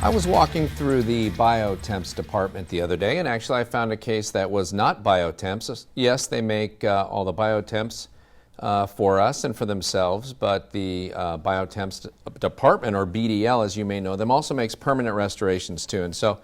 I was walking through the biotemps department the other day, and actually I found a case that was not biotemps. Yes, they make all the biotemps for us and for themselves, but the biotemps department, or BDL as you may know them, also makes permanent restorations too. And so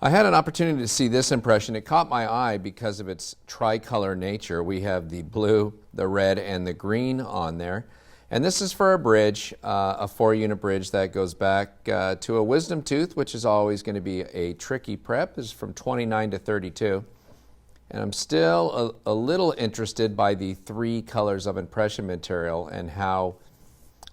I had an opportunity to see this impression. It caught my eye because of its tricolor nature. We have the blue, the red, and the green on there. And this is for a bridge, a 4-unit bridge that goes back to a wisdom tooth, which is always going to be a tricky prep. This is from 29 to 32. And I'm still a little interested by the 3 colors of impression material and how,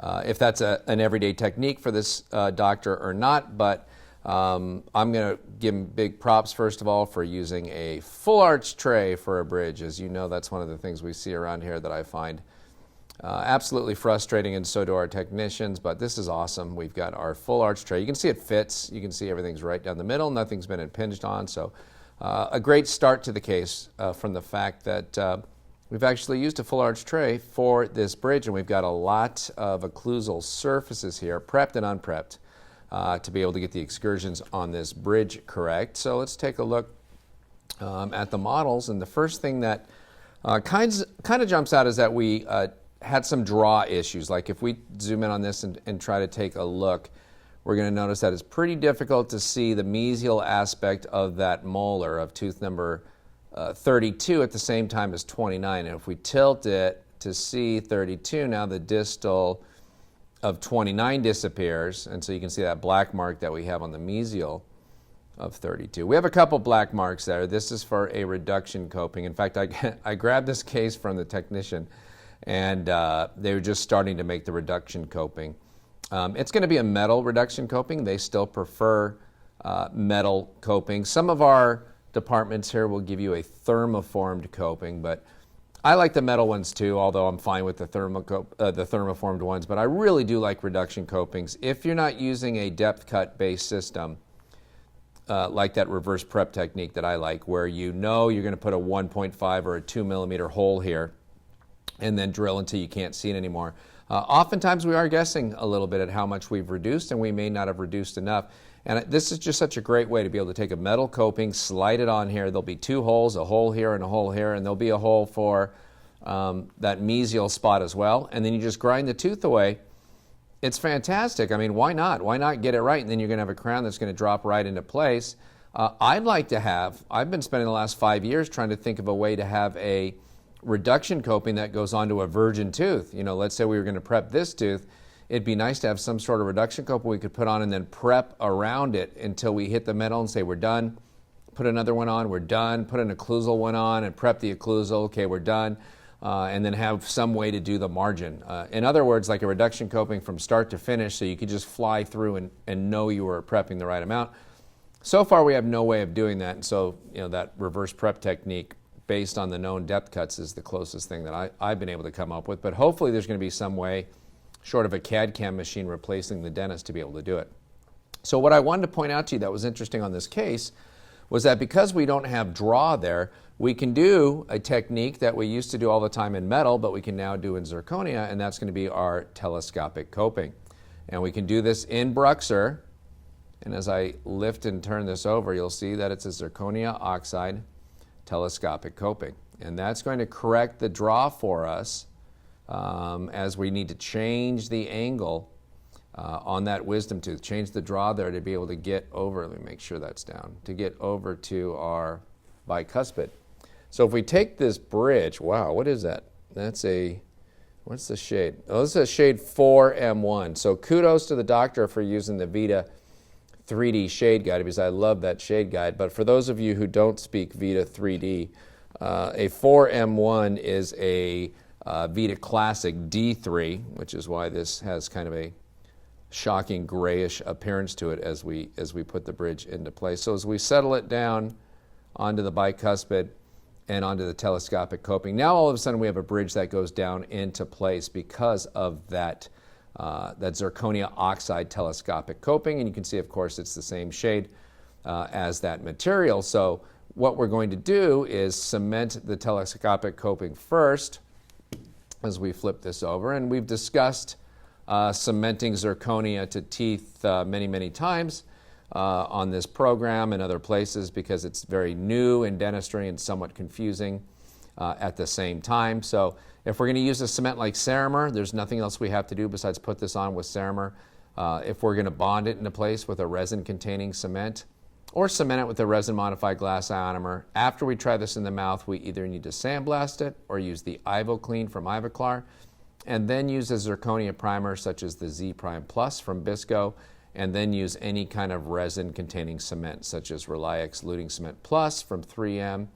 if that's an everyday technique for this doctor or not. But I'm going to give him big props, first of all, for using a full arch tray for a bridge. As you know, that's one of the things we see around here that I find absolutely frustrating, and so do our technicians, but this is awesome. We've got our full arch tray. You can see it fits. You can see everything's right down the middle. Nothing's been impinged on. So a great start to the case from the fact that we've actually used a full arch tray for this bridge, and we've got a lot of occlusal surfaces here, prepped and unprepped, to be able to get the excursions on this bridge correct. So let's take a look at the models, and the first thing that kind of jumps out is that we had some draw issues. Like if we zoom in on this and try to take a look, we're going to notice that it's pretty difficult to see the mesial aspect of that molar of tooth number 32 at the same time as 29. And if we tilt it to see 32, now the distal of 29 disappears, and so you can see that black mark that we have on the mesial of 32. We have a couple black marks there. This is for a reduction coping. In fact, I grabbed this case from the technician, and they were just starting to make the reduction coping. It's going to be a metal reduction coping. They still prefer metal coping. Some of our departments here will give you a thermoformed coping, but I like the metal ones too, although I'm fine with the thermoformed ones. But I really do like reduction copings. If you're not using a depth cut based system, like that reverse prep technique that I like, where you know you're going to put a 1.5 or a 2 millimeter hole here and then drill until you can't see it anymore. Oftentimes we are guessing a little bit at how much we've reduced, and we may not have reduced enough. And this is just such a great way to be able to take a metal coping, slide it on here. There'll be 2 holes, a hole here and a hole here, and there'll be a hole for that mesial spot as well. And then you just grind the tooth away. It's fantastic. I mean, why not? Why not get it right? And then you're going to have a crown that's going to drop right into place. I've been spending the last 5 years trying to think of a way to have a reduction coping that goes onto a virgin tooth. You know, let's say we were going to prep this tooth. It'd be nice to have some sort of reduction coping we could put on and then prep around it until we hit the metal and say we're done. Put another one on, we're done. Put an occlusal one on and prep the occlusal. Okay, we're done. And then have some way to do the margin. In other words, like a reduction coping from start to finish, so you could just fly through and know you were prepping the right amount. So far, we have no way of doing that, and so that reverse prep technique based on the known depth cuts is the closest thing that I've been able to come up with. But hopefully there's going to be some way, short of a CAD-CAM machine replacing the dentist, to be able to do it. So what I wanted to point out to you that was interesting on this case was that because we don't have draw there, we can do a technique that we used to do all the time in metal, but we can now do in zirconia, and that's going to be our telescopic coping. And we can do this in BruxZir, and as I lift and turn this over, you'll see that it's a zirconia oxide telescopic coping. And that's going to correct the draw for us as we need to change the angle on that wisdom tooth, change the draw there to be able to get over, let me make sure that's down, to get over to our bicuspid. So if we take this bridge, wow, what is that? What's the shade? Oh, this is a shade 4M1. So kudos to the doctor for using the Vita 3D shade guide, because I love that shade guide. But for those of you who don't speak Vita 3D, a 4M1 is a Vita Classic D3, which is why this has kind of a shocking grayish appearance to it as we put the bridge into place. So as we settle it down onto the bicuspid and onto the telescopic coping, now all of a sudden we have a bridge that goes down into place because of that zirconia oxide telescopic coping. And you can see, of course, it's the same shade as that material. So what we're going to do is cement the telescopic coping first as we flip this over. And we've discussed cementing zirconia to teeth many, many times. on this program and other places because it's very new in dentistry and somewhat confusing at the same time. So if we're going to use a cement like Ceramer, there's nothing else we have to do besides put this on with Ceramer. If we're going to bond it into place with a resin-containing cement or cement it with a resin-modified glass ionomer, after we try this in the mouth, we either need to sandblast it or use the IvoClean from Ivoclar, and then use a zirconia primer such as the Z Prime Plus from Bisco, and then use any kind of resin-containing cement such as Reliax Luting Cement Plus from 3M,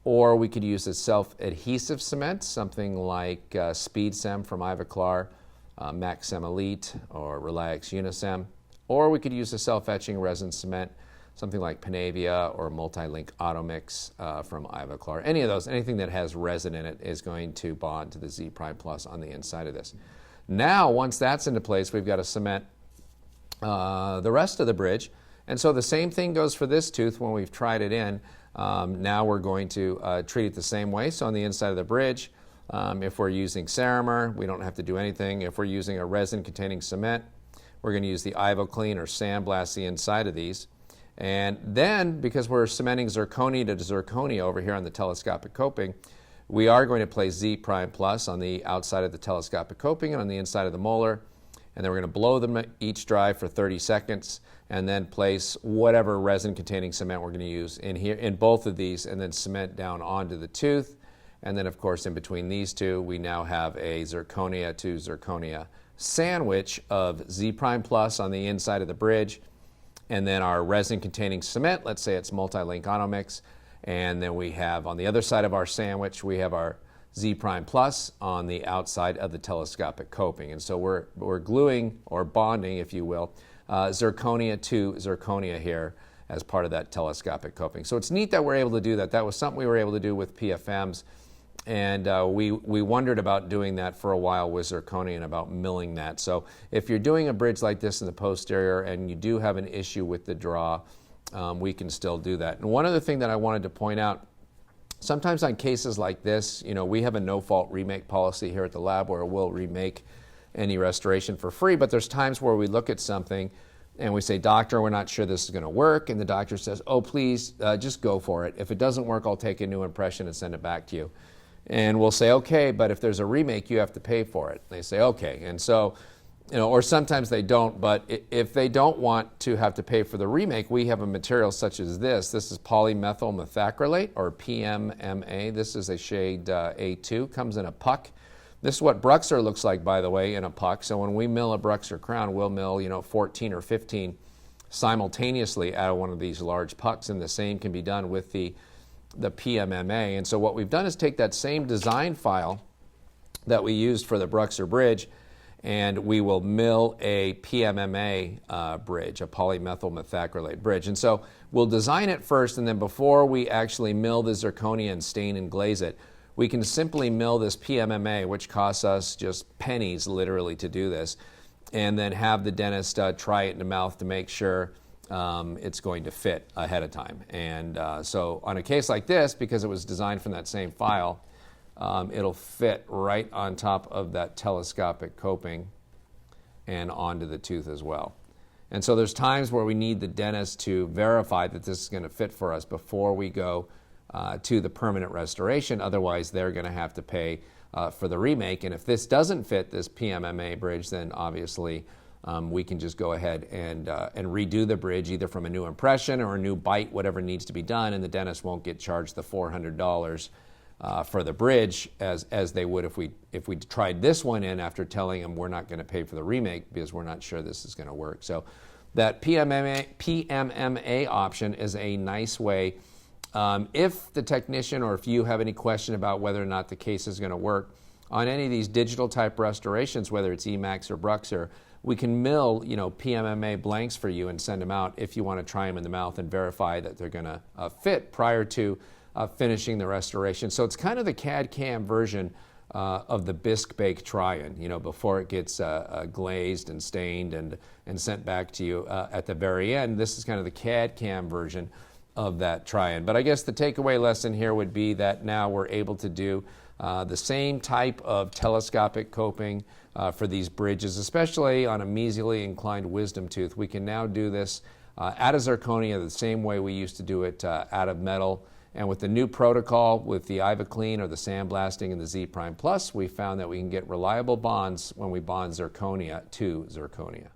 or we could use a self-adhesive cement, something like SpeedSem from Ivoclar, MaxSem Elite, or Reliax Unisem, or we could use a self-etching resin cement, something like Panavia or Multi-Link Automix from Ivoclar. Any of those, anything that has resin in it is going to bond to the Z Prime Plus on the inside of this. Now, once that's into place, we've got to cement the rest of the bridge. And so the same thing goes for this tooth when we've tried it in. Now we're going to treat it the same way. So on the inside of the bridge, if we're using Ceramer, we don't have to do anything. If we're using a resin-containing cement, we're going to use the IvoClean or sandblast the inside of these. And then, because we're cementing zirconia to zirconia over here on the telescopic coping, we are going to place Z Prime Plus on the outside of the telescopic coping and on the inside of the molar. And then we're going to blow them each dry for 30 seconds and then place whatever resin-containing cement we're going to use in here, in both of these, and then cement down onto the tooth. And then, of course, in between these two, we now have a zirconia to zirconia sandwich of Z Prime Plus on the inside of the bridge, and then our resin-containing cement, let's say it's Multi-Link Automix, and then we have on the other side of our sandwich, we have our Z Prime Plus on the outside of the telescopic coping. And so we're gluing, or bonding, if you will, zirconia to zirconia here as part of that telescopic coping. So it's neat that we're able to do that. That was something we were able to do with PFMs, and we wondered about doing that for a while with zirconia and about milling that. So if you're doing a bridge like this in the posterior and you do have an issue with the draw, we can still do that. And one other thing that I wanted to point out, sometimes on cases like this, we have a no-fault remake policy here at the lab where we'll remake any restoration for free, but there's times where we look at something and we say, doctor, we're not sure this is going to work, and the doctor says, oh, please, just go for it. If it doesn't work, I'll take a new impression and send it back to you. And we'll say, okay, but if there's a remake, you have to pay for it. They say, okay. And so, or sometimes they don't, but if they don't want to have to pay for the remake, we have a material such as this. This is polymethyl methacrylate, or PMMA. This is a shade A2, comes in a puck. This is what BruxZir looks like, by the way, in a puck. So when we mill a BruxZir crown, we'll mill 14 or 15 simultaneously out of one of these large pucks, and the same can be done with the PMMA. And so what we've done is take that same design file that we used for the BruxZir bridge, and we will mill a PMMA bridge, a polymethyl methacrylate bridge. And so we'll design it first, and then before we actually mill the zirconia and stain and glaze it, we can simply mill this PMMA, which costs us just pennies literally to do this, and then have the dentist try it in the mouth to make sure it's going to fit ahead of time. And so on a case like this, because it was designed from that same file, it'll fit right on top of that telescopic coping and onto the tooth as well. And so there's times where we need the dentist to verify that this is going to fit for us before we go to the permanent restoration. Otherwise, they're going to have to pay for the remake. And if this doesn't fit, this PMMA bridge, then obviously we can just go ahead and redo the bridge, either from a new impression or a new bite, whatever needs to be done, and the dentist won't get charged the $400 for the bridge as they would if we tried this one in after telling them we're not going to pay for the remake because we're not sure this is going to work. So that PMMA option is a nice way. If the technician or if you have any question about whether or not the case is going to work on any of these digital type restorations, whether it's Emax or BruxZir, we can mill PMMA blanks for you and send them out if you want to try them in the mouth and verify that they're going to fit prior to finishing the restoration. So it's kind of the CAD-CAM version of the bisque bake try-in, before it gets glazed and stained and sent back to you at the very end. This is kind of the CAD-CAM version of that try-in. But I guess the takeaway lesson here would be that now we're able to do the same type of telescopic coping for these bridges, especially on a mesially inclined wisdom tooth. We can now do this out of zirconia the same way we used to do it out of metal. And with the new protocol, with the IvaClean or the sandblasting and the Z Prime Plus, we found that we can get reliable bonds when we bond zirconia to zirconia.